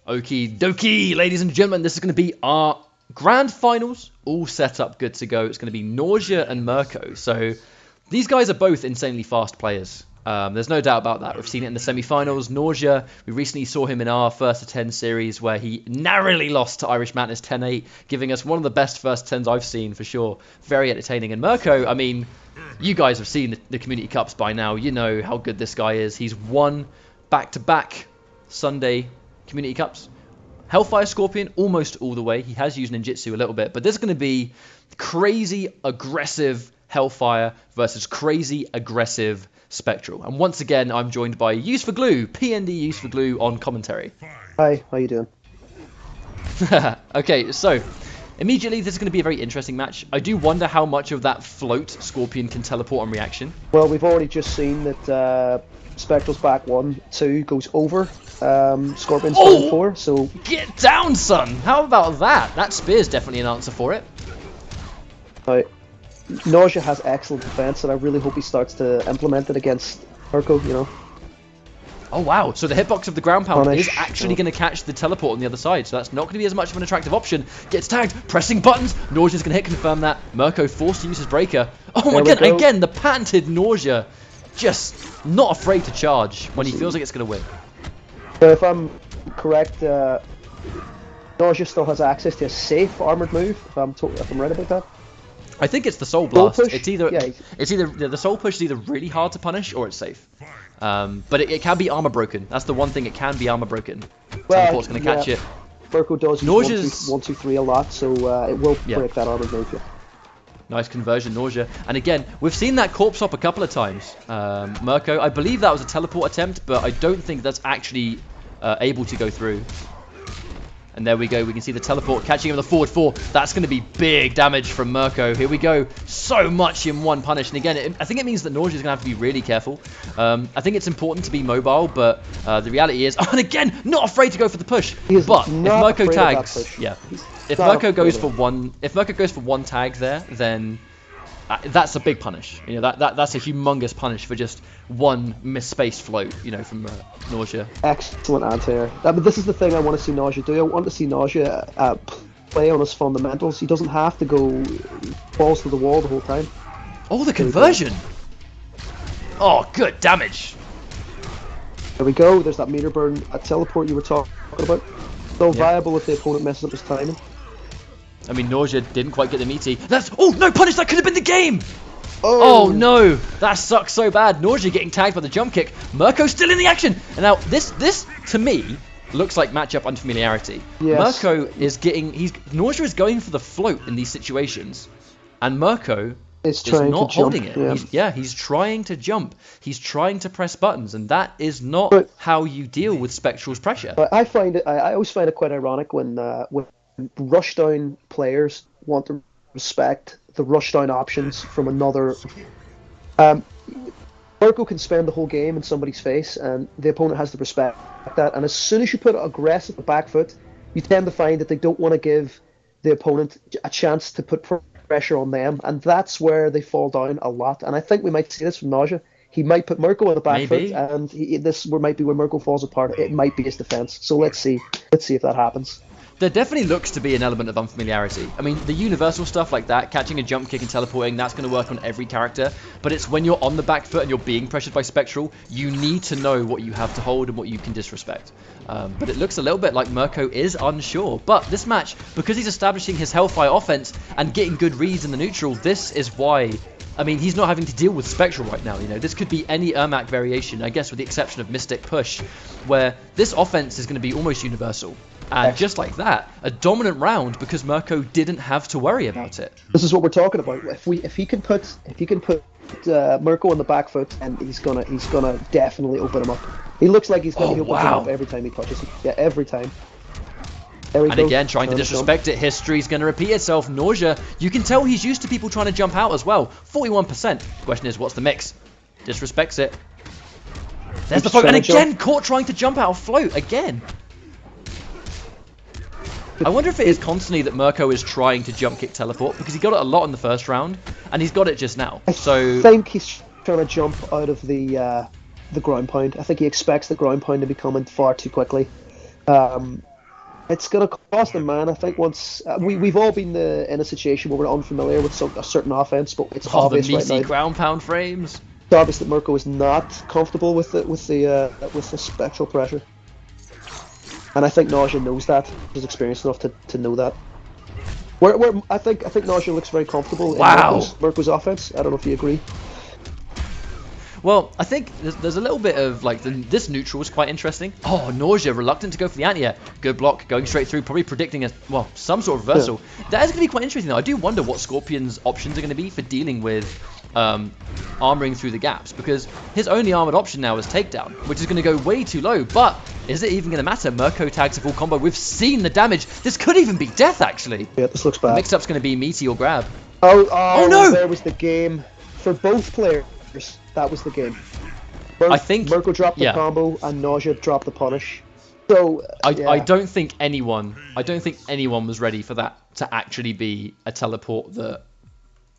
Okie dokie, ladies and gentlemen, this is going to be our grand finals, all set up, good to go. It's going to be Nausea and Murko. So these guys are both insanely fast players. There's no doubt about that. We've seen it in the semi-finals. Nausea, we recently saw him in our first to 10 series where he narrowly lost to Irish Madness 10-8, giving us one of the best first 10s I've seen for sure. Very entertaining. And Murko, I mean, you guys have seen the Community Cups by now. You know how good this guy is. He's won back-to-back Sunday Community Cups. Hellfire Scorpion almost all the way. He has used ninjutsu a little bit, but this is going to be crazy aggressive Hellfire versus crazy aggressive Spectral. And once again, I'm joined by Use for Glue, PND Use for Glue on commentary. Hi, how you doing? Okay, so immediately this is going to be a very interesting match. I do wonder how much of that float Scorpion can teleport on reaction. Well, we've already just seen that Spectral's back 1-2 goes over Scorpion's back 4, so... Get down, son! How about that? That spear's definitely an answer for it. Nausea has excellent defense, and I really hope he starts to implement it against Murko, you know. Oh wow, so the hitbox of the ground pound is actually going to catch the teleport on the other side, so that's not going to be as much of an attractive option. Gets tagged, pressing buttons, Nausea's going to hit confirm that. Murko forced to use his breaker. Oh my god, again, the patented Nausea, just not afraid to charge when he feels like it's going to win. So if I'm correct, Nausea still has access to a safe armored move, if I'm right about that. I think it's the Soul Blast. Soul push? It's either the Soul Push is either really hard to punish or it's safe. But it can be armor broken. That's the one thing, it can be armor broken. Teleport's going to catch it. Murko does use 1-2-3 a lot, so it will break that armored move. Yeah. Nice conversion, Nausea. And again, we've seen that corpse hop a couple of times. Murko, I believe that was a teleport attempt, but I don't think that's actually able to go through. And there we go, we can see the teleport catching him with a forward 4. That's going to be big damage from Murko. Here we go, so much in one punish. And again, I think it means that Nausea is going to have to be really careful. I think it's important to be mobile, but the reality is, and again, not afraid to go for the push. But if Murko tags, if Murko goes for one tag there, then that's a big punish. You know, that's a humongous punish for just one misspaced float, you know, from Nausea. Excellent anti-air. But this is the thing I want to see Nausea do. I want to see Nausea play on his fundamentals. He doesn't have to go balls to the wall the whole time. Oh, the conversion! Oh, good damage! There we go. There's that meter burn, a teleport you were talking about. Still viable if the opponent messes up his timing. I mean, Nausea didn't quite get the meaty. Oh, no punish! That could have been the game! Oh no! That sucks so bad. Nausea getting tagged by the jump kick. Murko still in the action! And now, this to me, looks like matchup unfamiliarity. Yes. Murko is Nausea is going for the float in these situations. And Murko is not holding it. He's trying to jump. He's trying to press buttons. And that is not how you deal with Spectral's pressure. I always find it quite ironic when rushdown players want to respect the rushdown options from another. Merkco can spend the whole game in somebody's face, and the opponent has to respect that. And as soon as you put aggressive back foot, you tend to find that they don't want to give the opponent a chance to put pressure on them, and that's where they fall down a lot. And I think we might see this from Nausea. He might put Merkco on the back foot, and this might be where Merkco falls apart. It might be his defense. So let's see if that happens. There definitely looks to be an element of unfamiliarity. I mean, the universal stuff like that, catching a jump kick and teleporting, that's going to work on every character. But it's when you're on the back foot and you're being pressured by Spectral, you need to know what you have to hold and what you can disrespect. But it looks a little bit like Murko is unsure. But this match, because he's establishing his Hellfire offense and getting good reads in the neutral, this is why... I mean, he's not having to deal with Spectral right now, you know. This could be any Ermac variation, I guess with the exception of Mystic Push, where this offense is going to be almost universal. And just like that, a dominant round because Murko didn't have to worry about it. This is what we're talking about. If he can put Murko on the back foot, and he's gonna definitely open him up. He looks like he's gonna open him up every time he touches him. Yeah, every time. And again, trying to disrespect it. History's going to repeat itself. Nausea, you can tell he's used to people trying to jump out as well. 41%. Question is, what's the mix? Disrespects it. There's the float. And again, caught trying to jump out of float. Again. I wonder if it is constantly that Murko is trying to jump kick teleport, because he got it a lot in the first round, and he's got it just now. I think he's trying to jump out of the ground pound. I think he expects the ground pound to be coming far too quickly. It's going to cost them, man. I think once we've all been in a situation where we're unfamiliar with a certain offense, but it's Oh, the obvious right meaty now. ground pound frames. It's obvious that Murko is not comfortable with the spectral pressure, and I think Nausea knows that. He's experienced enough to know that. I think Nausea looks very comfortable in Wow. Murko's offense. I don't know if you agree. Well, I think there's a little bit of like this neutral was quite interesting. Oh, Nausea reluctant to go for the anti-air. Good block, going straight through, probably predicting some sort of reversal. Yeah. That is going to be quite interesting though. I do wonder what Scorpion's options are going to be for dealing with armoring through the gaps, because his only armored option now is takedown, which is going to go way too low. But is it even going to matter? Murko tags a full combo. We've seen the damage. This could even be death actually. Yeah, this looks bad. The mix-up's going to be meaty or grab. Oh no! There was the game for both players. That was the game. I think Murko dropped the combo and Nausea dropped the punish. So I don't think anyone was ready for that to actually be a teleport that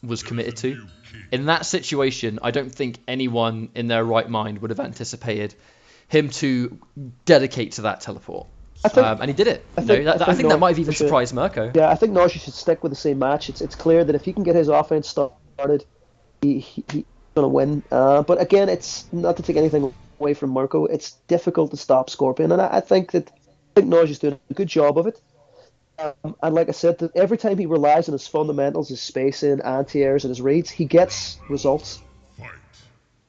was committed to. In that situation, I don't think anyone in their right mind would have anticipated him to dedicate to that teleport. And he did it. I think that might have even surprised Merkco. Yeah, I think Nausea should stick with the same match. It's clear that if he can get his offense started, he's going to win. But again, it's not to take anything away from Murko. It's difficult to stop Scorpion, and I think Nausea's doing a good job of it. And like I said, every time he relies on his fundamentals, his spacing, anti-airs, and his reads, he gets results.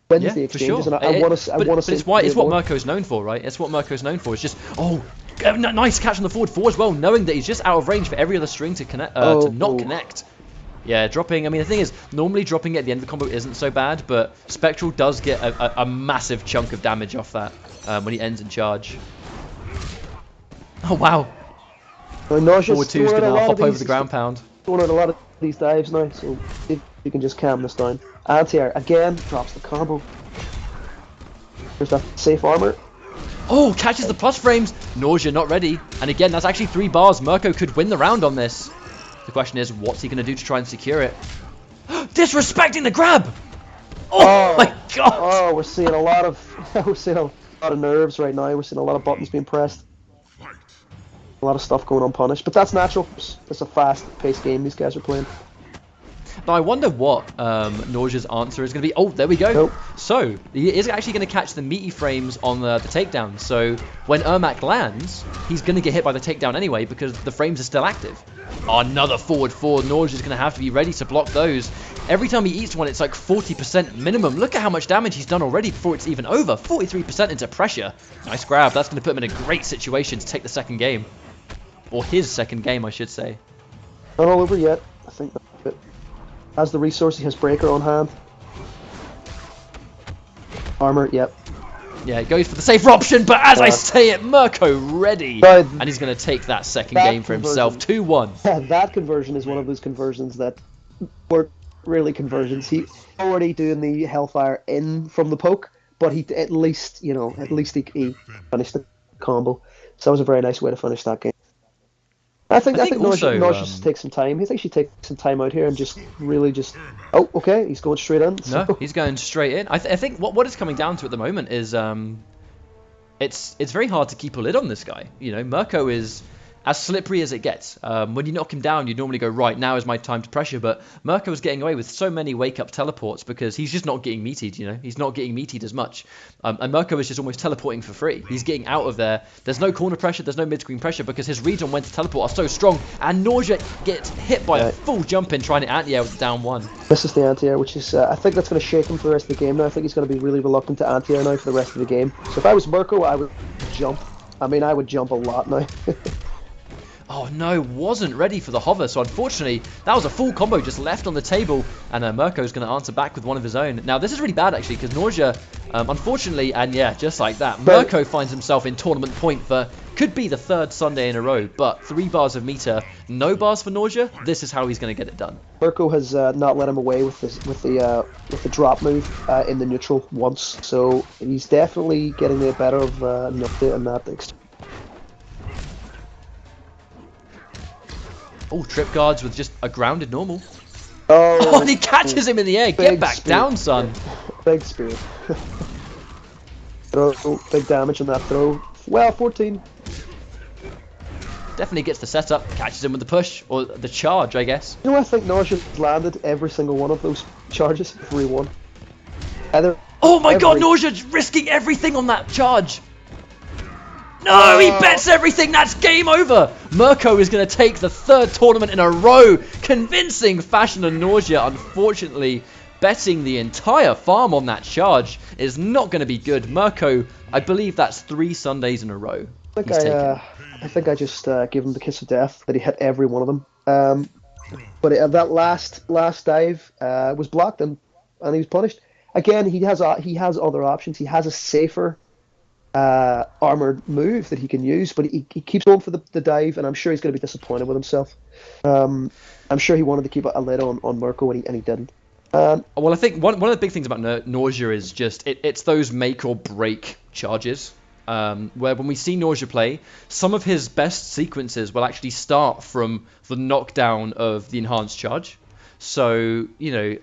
Wins the exchanges, for sure. and I want to see. It's what Murko's known for, right? It's what Murko's known for. It's just nice catch on the forward four as well, knowing that he's just out of range for every other string to connect to not connect. Yeah, dropping. I mean, the thing is, normally dropping it at the end of the combo isn't so bad, but Spectral does get a massive chunk of damage off that when he ends in charge. Oh wow! Forward two's gonna hop over the ground pound. Throwing out a lot of these dives now, so if you can just calm this down. Anti-air again drops the combo. There's that safe armor. Oh, catches the plus frames. Nausea not ready, and again that's actually 3 bars. Murko could win the round on this. The question is, what's he going to do to try and secure it? Disrespecting the grab! Oh my god! Oh, we're seeing a lot of nerves right now. We're seeing a lot of buttons being pressed. A lot of stuff going unpunished, but that's natural. It's a fast-paced game these guys are playing. Now I wonder what Nausea's answer is going to be. Oh, there we go. Nope. So he is actually going to catch the meaty frames on the takedown. So when Ermac lands, he's going to get hit by the takedown anyway because the frames are still active. Oh, another forward four. Nausea's going to have to be ready to block those. Every time he eats one, it's like 40% minimum. Look at how much damage he's done already before it's even over. 43% into pressure. Nice grab. That's going to put him in a great situation to take the second game. Or his second game, I should say. Not all over yet. I think that's it. Has the resource, he has Breaker on hand. Armor, yep. Yeah, he goes for the safer option, but as I say it, Merkco ready. And he's going to take that second game for himself. 2-1. Yeah, that conversion is one of those conversions that weren't really conversions. He already doing the Hellfire in from the poke, but he at least he finished the combo. So that was a very nice way to finish that game. I think Nausea should take some time. I think she take some time out here and just really Oh, okay, he's going straight in. So. No, he's going straight in. I think what it's coming down to at the moment is it's very hard to keep a lid on this guy. You know, Merkco is as slippery as it gets. When you knock him down, you normally go, right, now is my time to pressure. But Merkco is getting away with so many wake-up teleports because he's just not getting meated, you know. He's not getting meated as much. And Merkco is just almost teleporting for free. He's getting out of there. There's no corner pressure. There's no mid-screen pressure because his reads on when to teleport are so strong. And Nausea gets hit by a full jump in trying to anti-air with down one. This is the anti-air, which is, I think that's going to shake him for the rest of the game now. I think he's going to be really reluctant to anti-air now for the rest of the game. So if I was Murko, I would jump. I mean, I would jump a lot now. Oh no, wasn't ready for the hover, so unfortunately that was a full combo just left on the table, and Merkco's going to answer back with one of his own. Now this is really bad actually, because Nausea, unfortunately, and yeah, just like that, Merkco finds himself in tournament point for, could be the 3rd Sunday in a row, but 3 bars of meter, no bars for Nausea, this is how he's going to get it done. Murko has not let him away with the drop move in the neutral once, so he's definitely getting the better of Nausea in that exchange. Oh, trip guards with just a grounded normal. Oh, and he catches him in the air. Get back down, son. Big spirit. Throw, big damage on that throw. Well, 14. definitely gets the setup, catches him with the push, or the charge, I guess. You know, I think Nausea's landed every single one of those charges 3-1. Oh my god, Nausea's risking everything on that charge! No, he bets everything, that's game over! Murko is going to take the 3rd tournament in a row, convincing fashion and Nausea. Unfortunately, betting the entire farm on that charge is not going to be good. Murko, I believe that's 3 Sundays in a row. I think I just gave him the kiss of death, that he hit every one of them. But that last dive was blocked, and he was punished. Again, he has other options. He has a safer armored move that he can use, but he keeps going for the dive, and I'm sure he's going to be disappointed with himself. I'm sure he wanted to keep a lid on Murko, and he didn't. Well, I think one of the big things about Nausea is just it's those make or break charges. Where when we see Nausea play, some of his best sequences will actually start from the knockdown of the enhanced charge. So, you know,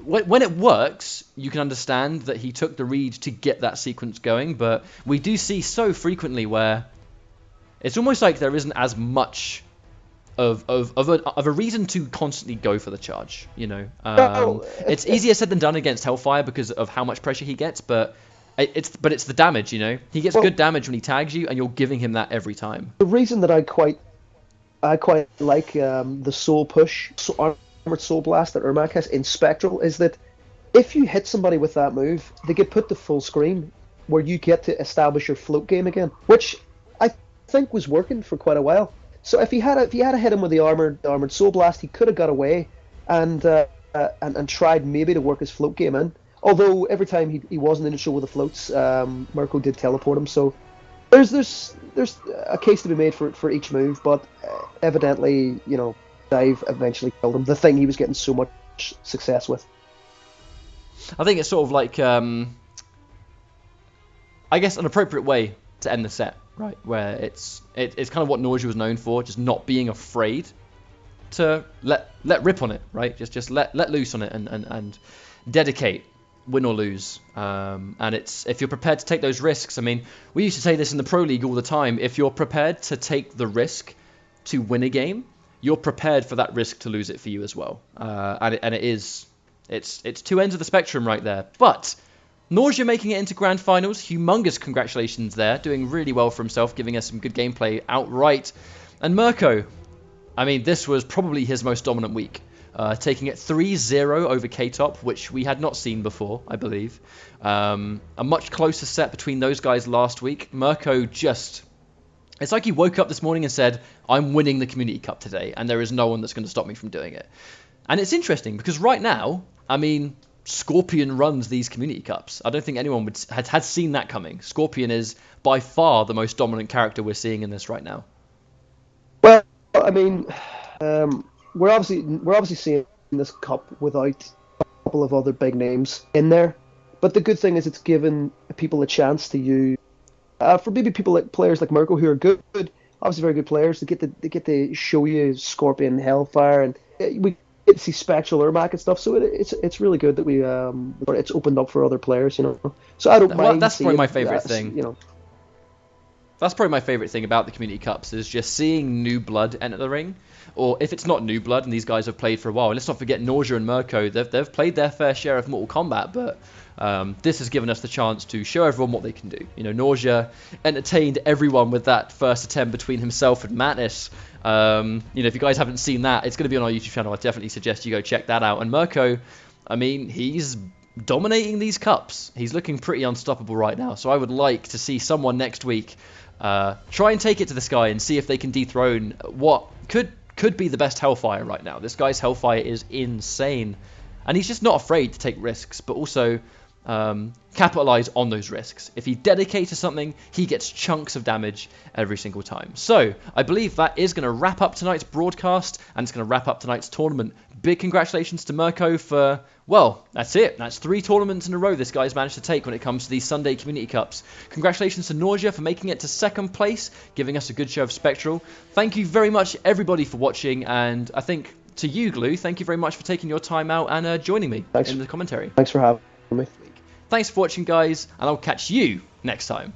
when it works, you can understand that he took the read to get that sequence going, but we do see so frequently where it's almost like there isn't as much of a reason to constantly go for the charge, you know. It's easier said than done against Hellfire because of how much pressure he gets, but it's the damage, you know. He gets good damage when he tags you, and you're giving him that every time. The reason that I quite like the soul push, armored soul blast that Ermac has in Spectral is that if you hit somebody with that move, they get put to full screen, where you get to establish your float game again, which I think was working for quite a while. So if he had hit him with the armored soul blast, he could have got away and tried maybe to work his float game in. Although every time he wasn't initial with the floats, Murko did teleport him. So there's a case to be made for each move, but evidently, you know, dive eventually killed him. The thing he was getting so much success with. I think it's sort of like, I guess, an appropriate way to end the set, right? Where it's kind of what Nausea was known for, just not being afraid to let rip on it, right? Just let loose on it and dedicate, win or lose. And it's, if you're prepared to take those risks, I mean, we used to say this in the Pro League all the time, if you're prepared to take the risk to win a game, you're prepared for that risk to lose it for you as well. It's two ends of the spectrum right there. But Nausea making it into Grand Finals, humongous congratulations there, doing really well for himself, giving us some good gameplay outright. And Merkco, I mean, this was probably his most dominant week, taking it 3-0 over K-Top, which we had not seen before, I believe. A much closer set between those guys last week. Merkco just... It's like he woke up this morning and said, I'm winning the Community Cup today, and there is no one that's going to stop me from doing it. And it's interesting, because right now, I mean, Scorpion runs these Community Cups. I don't think anyone had seen that coming. Scorpion is by far the most dominant character we're seeing in this right now. Well, I mean, we're obviously seeing this cup without a couple of other big names in there. But the good thing is it's given people a chance to use, for maybe players like Murko who are good, obviously very good players, they get to show you Scorpion, Hellfire, and we get to see Spectral, Ermac and stuff. So it's really good that it's opened up for other players, you know. So I don't mind. That's probably my favourite thing. You know. That's probably my favourite thing about the Community Cups is just seeing new blood enter the ring. Or if it's not new blood and these guys have played for a while. And let's not forget Nausea and Murko, they've played their fair share of Mortal Kombat, but this has given us the chance to show everyone what they can do. You know, Nausea entertained everyone with that first attempt between himself and Mattis. You know, if you guys haven't seen that, it's going to be on our YouTube channel. I definitely suggest you go check that out. And Murko, I mean, he's dominating these cups. He's looking pretty unstoppable right now. So I would like to see someone next week try and take it to the sky and see if they can dethrone what could be the best Hellfire right now. This guy's Hellfire is insane. And he's just not afraid to take risks, but also capitalize on those risks. If he dedicates to something, he gets chunks of damage every single time. So I believe that is going to wrap up tonight's broadcast, and it's going to wrap up tonight's tournament. Big congratulations to Murko for, well, that's it. That's 3 tournaments in a row this guy's managed to take when it comes to these Sunday Community Cups. Congratulations to Nausea for making it to 2nd place, giving us a good show of Spectral. Thank you very much, everybody, for watching, and I think to you, Glue, thank you very much for taking your time out and joining me in the commentary. Thanks for having me. Thanks for watching, guys, and I'll catch you next time.